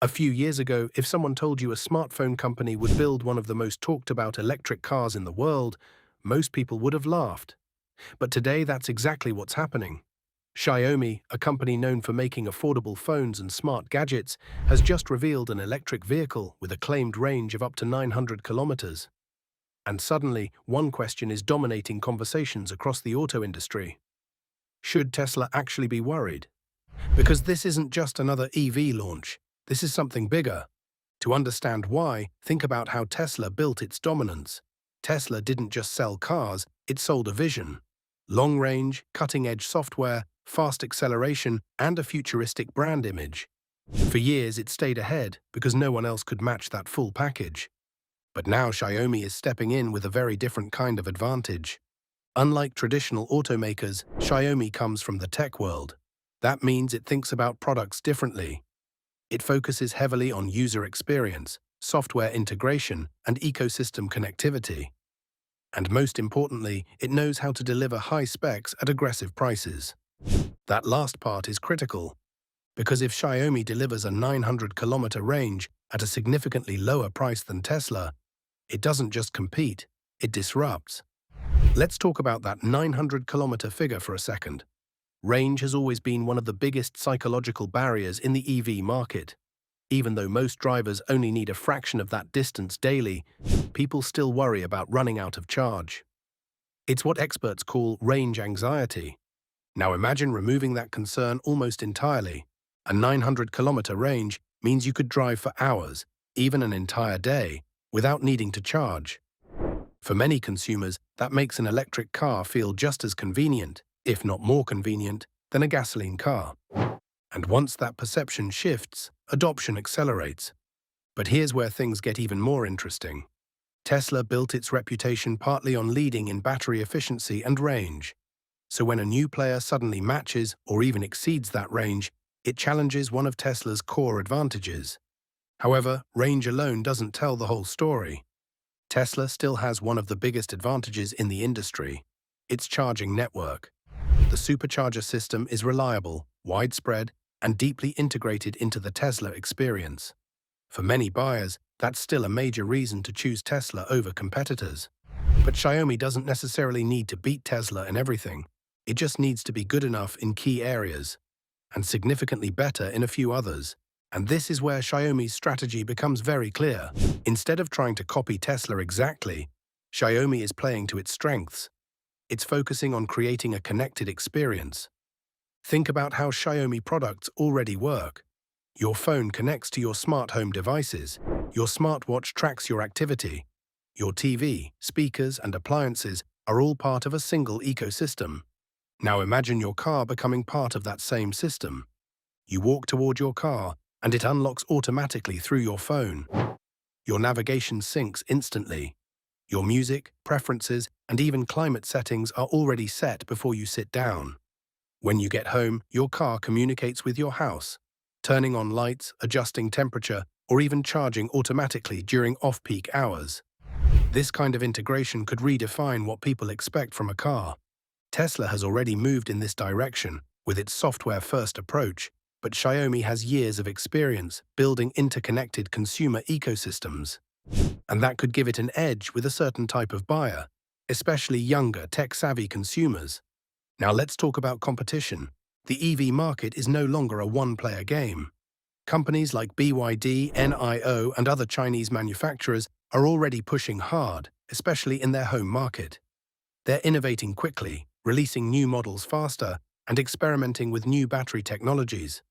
A few years ago, if someone told you a smartphone company would build one of the most talked about electric cars in the world, most people would have laughed. But today, that's exactly what's happening. Xiaomi, a company known for making affordable phones and smart gadgets, has just revealed an electric vehicle with a claimed range of up to 900 kilometers. And suddenly, one question is dominating conversations across the auto industry. Should Tesla actually be worried? Because this isn't just another EV launch. This is something bigger. To understand why, think about how Tesla built its dominance. Tesla didn't just sell cars, it sold a vision. Long range, cutting-edge software, fast acceleration, and a futuristic brand image. For years, it stayed ahead because no one else could match that full package. But now Xiaomi is stepping in with a very different kind of advantage. Unlike traditional automakers, Xiaomi comes from the tech world. That means it thinks about products differently. It focuses heavily on user experience, software integration, and ecosystem connectivity. And most importantly, it knows how to deliver high specs at aggressive prices. That last part is critical, because if Xiaomi delivers a 900-kilometer range at a significantly lower price than Tesla, it doesn't just compete, it disrupts. Let's talk about that 900-kilometer figure for a second. Range has always been one of the biggest psychological barriers in the EV market. Even though most drivers only need a fraction of that distance daily, people still worry about running out of charge. It's what experts call range anxiety. Now imagine removing that concern almost entirely. A 900-kilometer range means you could drive for hours, even an entire day, without needing to charge. For many consumers, that makes an electric car feel just as convenient, if not more convenient, than a gasoline car. And once that perception shifts, adoption accelerates. But here's where things get even more interesting. Tesla built its reputation partly on leading in battery efficiency and range. So when a new player suddenly matches or even exceeds that range, it challenges one of Tesla's core advantages. However, range alone doesn't tell the whole story. Tesla still has one of the biggest advantages in the industry: its charging network. The supercharger system is reliable, widespread, and deeply integrated into the Tesla experience. For many buyers, that's still a major reason to choose Tesla over competitors. But Xiaomi doesn't necessarily need to beat Tesla in everything. It just needs to be good enough in key areas, and significantly better in a few others. And this is where Xiaomi's strategy becomes very clear. Instead of trying to copy Tesla exactly, Xiaomi is playing to its strengths. It's focusing on creating a connected experience. Think about how Xiaomi products already work. Your phone connects to your smart home devices. Your smartwatch tracks your activity. Your TV, speakers, and appliances are all part of a single ecosystem. Now imagine your car becoming part of that same system. You walk toward your car, and it unlocks automatically through your phone. Your navigation syncs instantly. Your music, preferences, and even climate settings are already set before you sit down. When you get home, your car communicates with your house, turning on lights, adjusting temperature, or even charging automatically during off-peak hours. This kind of integration could redefine what people expect from a car. Tesla has already moved in this direction with its software-first approach, but Xiaomi has years of experience building interconnected consumer ecosystems. And that could give it an edge with a certain type of buyer, especially younger, tech-savvy consumers. Now let's talk about competition. The EV market is no longer a one-player game. Companies like BYD, NIO, and other Chinese manufacturers are already pushing hard, especially in their home market. They're innovating quickly, releasing new models faster, and experimenting with new battery technologies.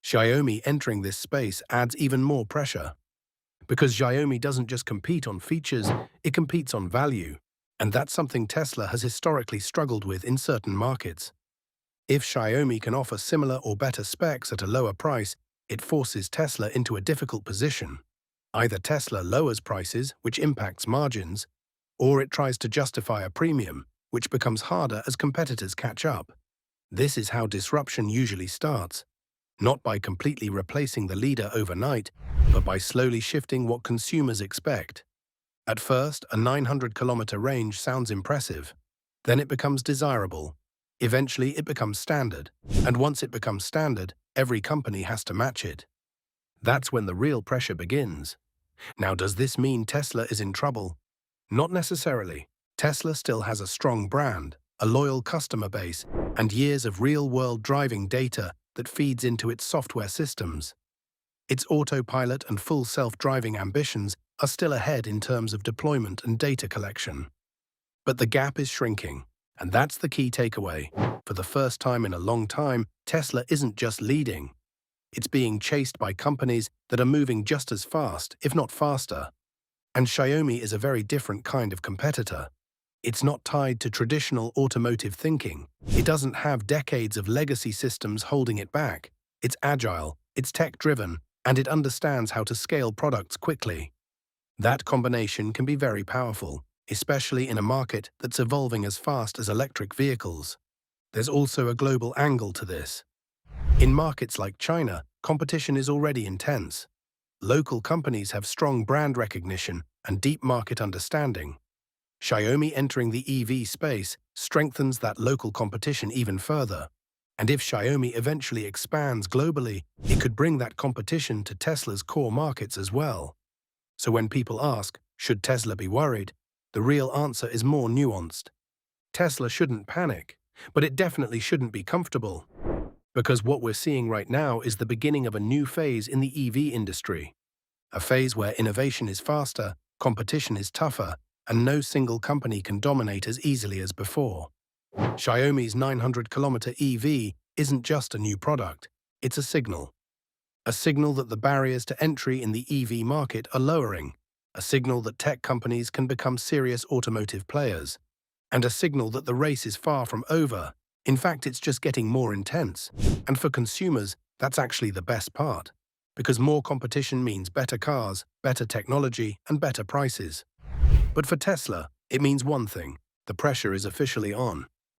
Xiaomi entering this space adds even more pressure. Because Xiaomi doesn't just compete on features, it competes on value. And that's something Tesla has historically struggled with in certain markets. If Xiaomi can offer similar or better specs at a lower price, it forces Tesla into a difficult position. Either Tesla lowers prices, which impacts margins, or it tries to justify a premium, which becomes harder as competitors catch up. This is how disruption usually starts. Not by completely replacing the leader overnight, but by slowly shifting what consumers expect. At first, a 900-kilometer range sounds impressive. Then it becomes desirable. Eventually, it becomes standard. And once it becomes standard, every company has to match it. That's when the real pressure begins. Now, does this mean Tesla is in trouble? Not necessarily. Tesla still has a strong brand, a loyal customer base, and years of real-world driving data that feeds into its software systems. Its autopilot and full self-driving ambitions are still ahead in terms of deployment and data collection. But the gap is shrinking, and that's the key takeaway. For the first time in a long time, Tesla isn't just leading. It's being chased by companies that are moving just as fast, if not faster. And Xiaomi is a very different kind of competitor. It's not tied to traditional automotive thinking. It doesn't have decades of legacy systems holding it back. It's agile, it's tech-driven, and it understands how to scale products quickly. That combination can be very powerful, especially in a market that's evolving as fast as electric vehicles. There's also a global angle to this. In markets like China, competition is already intense. Local companies have strong brand recognition and deep market understanding. Xiaomi entering the EV space strengthens that local competition even further. And if Xiaomi eventually expands globally, it could bring that competition to Tesla's core markets as well. So when people ask, should Tesla be worried? The real answer is more nuanced. Tesla shouldn't panic, but it definitely shouldn't be comfortable. Because what we're seeing right now is the beginning of a new phase in the EV industry. A phase where innovation is faster, competition is tougher, and no single company can dominate as easily as before. Xiaomi's 900-kilometer EV isn't just a new product, it's a signal. A signal that the barriers to entry in the EV market are lowering, a signal that tech companies can become serious automotive players, and a signal that the race is far from over. In fact, it's just getting more intense. And for consumers, that's actually the best part. Because more competition means better cars, better technology, and better prices. But for Tesla, it means one thing: the pressure is officially on.